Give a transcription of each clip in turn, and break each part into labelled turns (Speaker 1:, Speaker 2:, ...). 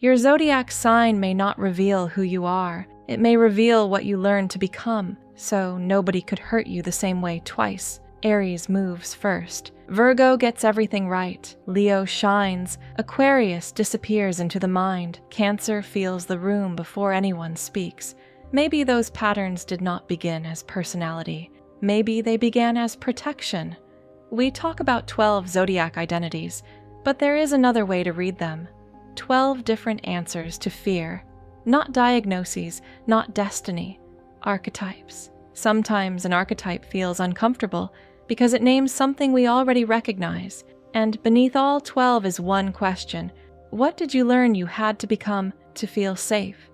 Speaker 1: Your zodiac sign may not reveal who you are. It may reveal what you learn to become, so nobody could hurt you the same way twice. Aries moves first. Virgo gets everything right. Leo shines. Aquarius disappears into the mind. Cancer feels the room before anyone speaks. Maybe those patterns did not begin as personality. Maybe they began as protection. We talk about 12 zodiac identities, but there is another way to read them. 12 different answers to fear. Not diagnoses, not destiny. Archetypes. Sometimes an archetype feels uncomfortable because it names something we already recognize. And beneath all 12 is one question. What did you learn you had to become to feel safe?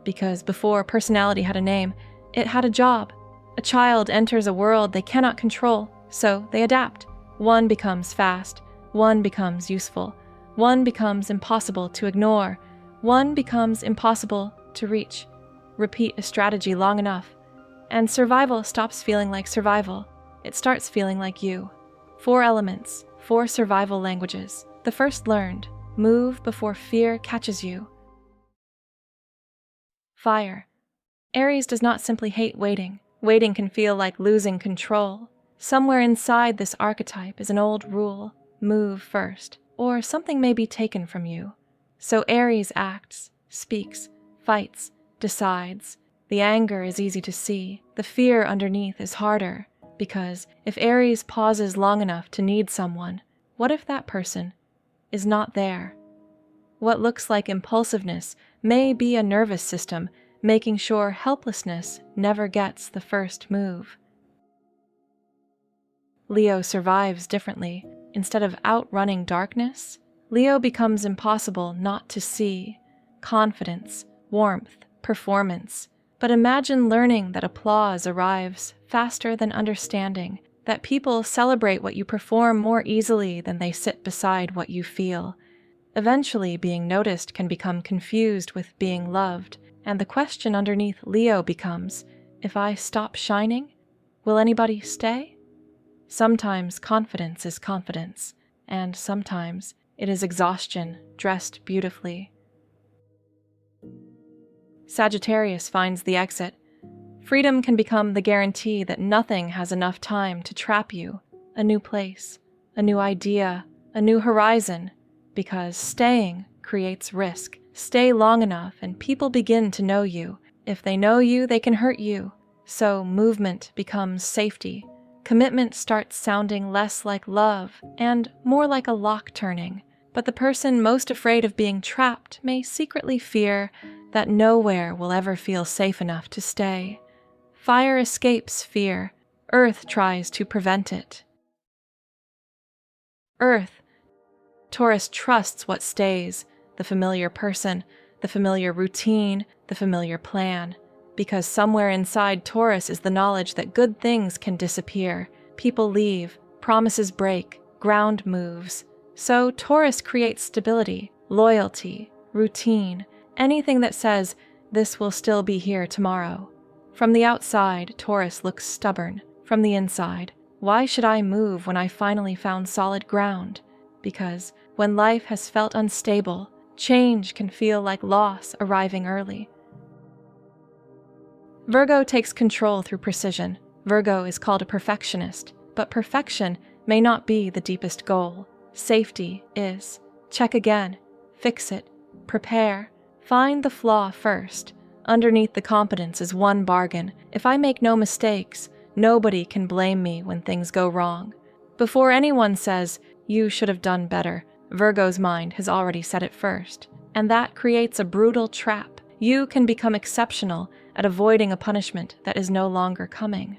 Speaker 1: Because before personality had a name, it had a job. A child enters a world they cannot control, so they adapt. One becomes fast. One becomes useful. One becomes impossible to ignore. One becomes impossible to reach. Repeat a strategy long enough, and survival stops feeling like survival. It starts feeling like you. 4 elements, 4 survival languages. The first learned: move before fear catches you. Fire. Aries does not simply hate waiting. Waiting can feel like losing control. Somewhere inside this archetype is an old rule: move first, or something may be taken from you. So Aries acts, speaks, fights, decides. The anger is easy to see. The fear underneath is harder, because if Aries pauses long enough to need someone, what if that person is not there? What looks like impulsiveness may be a nervous system making sure helplessness never gets the first move. Leo survives differently. Instead of outrunning darkness, Leo becomes impossible not to see. Confidence, warmth, performance. But imagine learning that applause arrives faster than understanding, that people celebrate what you perform more easily than they sit beside what you feel. Eventually, being noticed can become confused with being loved, and the question underneath Leo becomes, if I stop shining, will anybody stay? Sometimes confidence is confidence, and sometimes it is exhaustion dressed beautifully. Sagittarius finds the exit. Freedom can become the guarantee that nothing has enough time to trap you. A new place, a new idea, a new horizon, because staying creates risk. Stay long enough and people begin to know you. If they know you, they can hurt you. So movement becomes safety. Commitment starts sounding less like love and more like a lock turning. But the person most afraid of being trapped may secretly fear that nowhere will ever feel safe enough to stay. Fire escapes fear. Earth tries to prevent it. Earth. Taurus trusts what stays, the familiar person, the familiar routine, the familiar plan. Because somewhere inside Taurus is the knowledge that good things can disappear. People leave, promises break, ground moves. So Taurus creates stability, loyalty, routine, anything that says, this will still be here tomorrow. From the outside, Taurus looks stubborn. From the inside, why should I move when I finally found solid ground? Because when life has felt unstable, change can feel like loss arriving early. Virgo takes control through precision. Virgo is called a perfectionist, but perfection may not be the deepest goal. Safety is. Check again, fix it, prepare. Find the flaw first. Underneath the competence is one bargain. If I make no mistakes, nobody can blame me when things go wrong. Before anyone says, you should have done better, Virgo's mind has already said it first. And that creates a brutal trap. You can become exceptional at avoiding a punishment that is no longer coming.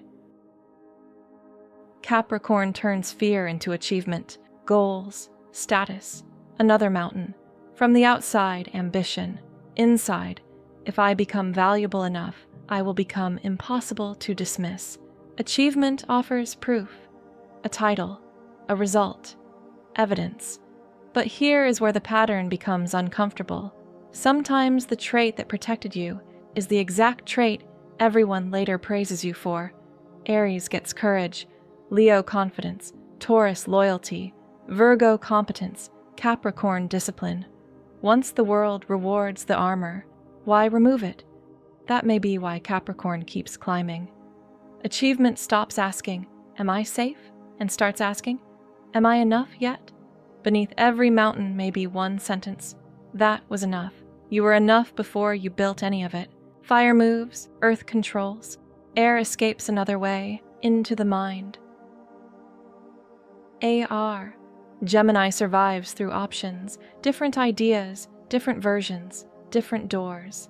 Speaker 1: Capricorn turns fear into achievement, goals, status, another mountain. From the outside, ambition. Inside, if I become valuable enough, I will become impossible to dismiss. Achievement offers proof, a title, a result, evidence. But here is where the pattern becomes uncomfortable. Sometimes the trait that protected you is the exact trait everyone later praises you for. Aries gets courage, Leo confidence, Taurus loyalty, Virgo competence, Capricorn discipline. Once the world rewards the armor, why remove it? That may be why Capricorn keeps climbing. Achievement stops asking, "Am I safe?" and starts asking, "Am I enough yet?" Beneath every mountain may be one sentence: "That was enough. You were enough before you built any of it." Fire moves, earth controls, air escapes another way, into the mind. AR. Gemini survives through options, different ideas, different versions, different doors.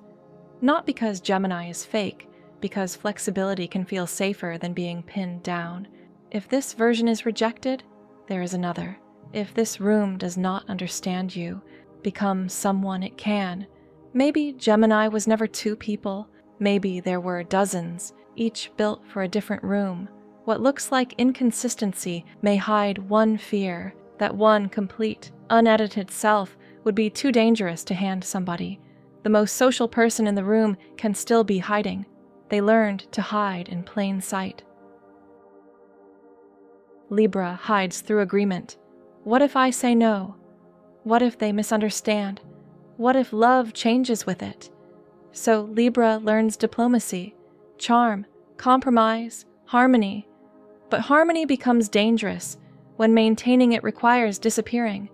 Speaker 1: Not because Gemini is fake, because flexibility can feel safer than being pinned down. If this version is rejected, there is another. If this room does not understand you, become someone it can. Maybe Gemini was never two people. Maybe there were dozens, each built for a different room. What looks like inconsistency may hide one fear. That one complete, unedited self would be too dangerous to hand somebody. The most social person in the room can still be hiding. They learned to hide in plain sight. Libra hides through agreement. What if I say no? What if they misunderstand? What if love changes with it? So Libra learns diplomacy, charm, compromise, harmony. But harmony becomes dangerous when maintaining it requires disappearing.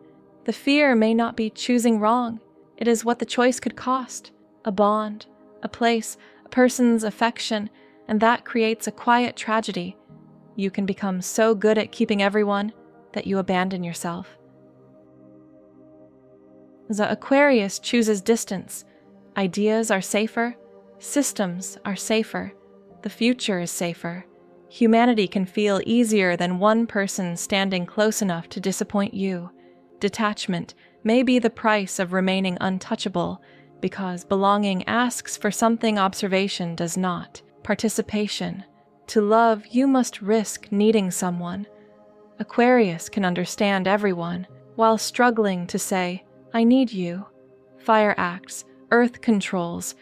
Speaker 1: The fear may not be choosing wrong. It is what the choice could cost: a bond, a place, a person's affection, and that creates a quiet tragedy. You can become so good at keeping everyone that you abandon yourself. The Aquarius chooses distance. Ideas are safer. Systems are safer. The future is safer. Humanity can feel easier than one person standing close enough to disappoint you. Detachment may be the price of remaining untouchable, because belonging asks for something observation does not: participation. To love, you must risk needing someone. Aquarius can understand everyone, while struggling to say, "I need you." Fire acts, earth controls,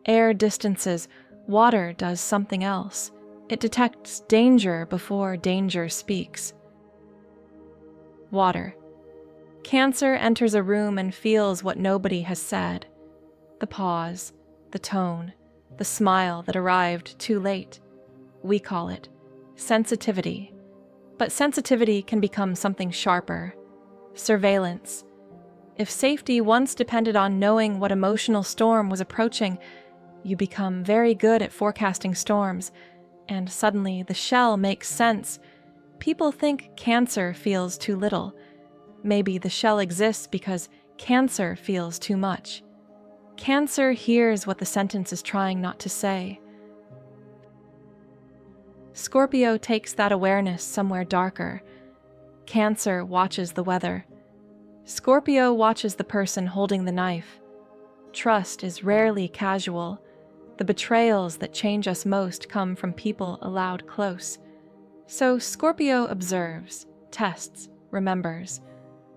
Speaker 1: air distances, water does something else. It detects danger before danger speaks. Water. Cancer enters a room and feels what nobody has said. The pause, the tone, the smile that arrived too late. We call it sensitivity. But sensitivity can become something sharper. Surveillance. If safety once depended on knowing what emotional storm was approaching, you become very good at forecasting storms, and suddenly the shell makes sense. People think Cancer feels too little. Maybe the shell exists because Cancer feels too much. Cancer hears what the sentence is trying not to say. Scorpio takes that awareness somewhere darker. Cancer watches the weather. Scorpio watches the person holding the knife. Trust is rarely casual. The betrayals that change us most come from people allowed close. So Scorpio observes, tests, remembers.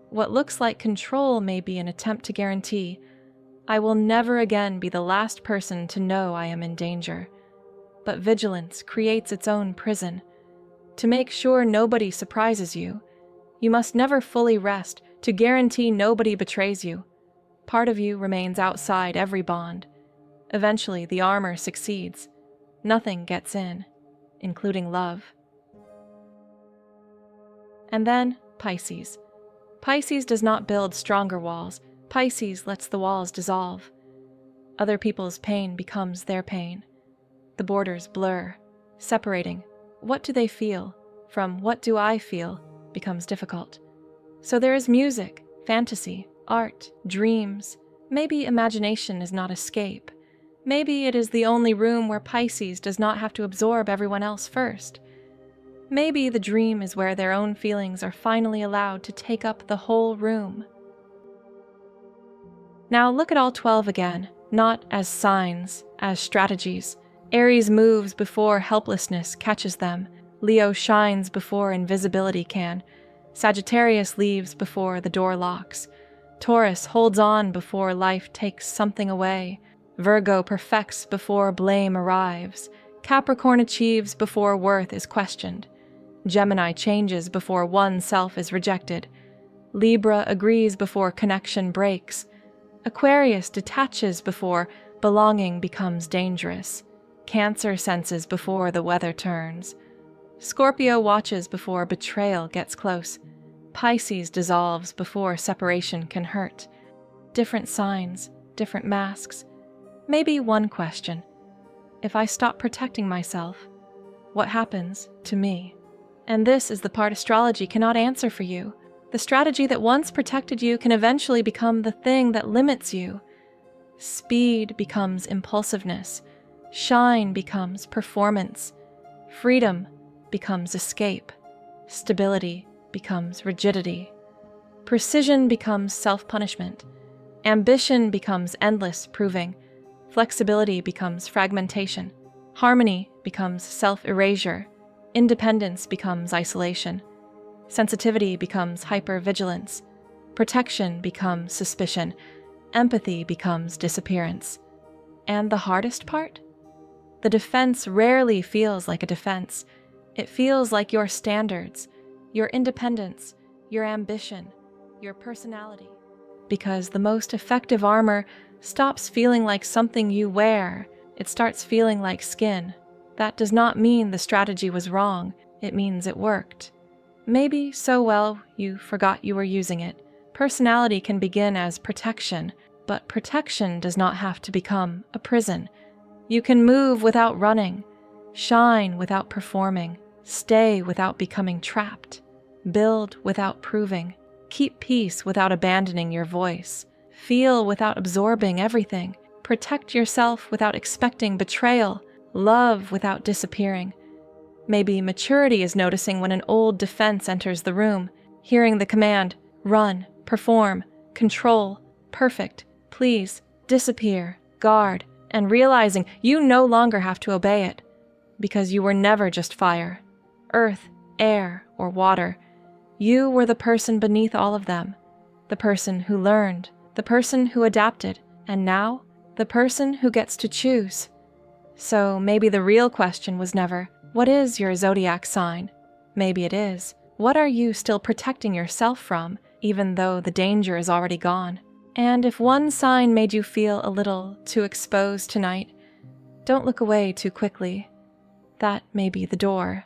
Speaker 1: What looks like control may be an attempt to guarantee, "I will never again be the last person to know I am in danger." But vigilance creates its own prison. To make sure nobody surprises you, you must never fully rest to guarantee nobody betrays you. Part of you remains outside every bond. Eventually, the armor succeeds. Nothing gets in, including love. And then, Pisces. Pisces does not build stronger walls. Pisces lets the walls dissolve. Other people's pain becomes their pain. The borders blur, separating what do they feel from what do I feel becomes difficult. So there is music, fantasy, art, dreams. Maybe imagination is not escape. Maybe it is the only room where Pisces does not have to absorb everyone else first. Maybe the dream is where their own feelings are finally allowed to take up the whole room. Now look at all 12 again, not as signs, as strategies. Aries moves before helplessness catches them. Leo shines before invisibility can. Sagittarius leaves before the door locks. Taurus holds on before life takes something away. Virgo perfects before blame arrives. Capricorn achieves before worth is questioned. Gemini changes before oneself is rejected. Libra agrees before connection breaks. Aquarius detaches before belonging becomes dangerous. Cancer senses before the weather turns. Scorpio watches before betrayal gets close. Pisces dissolves before separation can hurt. Different signs, different masks. Maybe one question. If I stop protecting myself, what happens to me? And this is the part astrology cannot answer for you. The strategy that once protected you can eventually become the thing that limits you. Speed becomes impulsiveness. Shine becomes performance. Freedom becomes escape. Stability becomes rigidity. Precision becomes self-punishment. Ambition becomes endless proving. Flexibility becomes fragmentation. Harmony becomes self-erasure. Independence becomes isolation. Sensitivity becomes hypervigilance. Protection becomes suspicion. Empathy becomes disappearance. And the hardest part? The defense rarely feels like a defense. It feels like your standards, your independence, your ambition, your personality. Because the most effective armor stops feeling like something you wear. It starts feeling like skin. That does not mean the strategy was wrong. It means it worked. Maybe so well you forgot you were using it. Personality can begin as protection, but protection does not have to become a prison. You can move without running, shine without performing, stay without becoming trapped, build without proving, keep peace without abandoning your voice, feel without absorbing everything, protect yourself without expecting betrayal, love without disappearing. Maybe maturity is noticing when an old defense enters the room, hearing the command, run, perform, control, perfect, please, disappear, guard, and realizing you no longer have to obey it, because you were never just fire, earth, air, or water. You were the person beneath all of them, the person who learned, the person who adapted, and now, the person who gets to choose. So maybe the real question was never, what is your zodiac sign? Maybe it is, what are you still protecting yourself from, even though the danger is already gone? And if one sign made you feel a little too exposed tonight, don't look away too quickly. That may be the door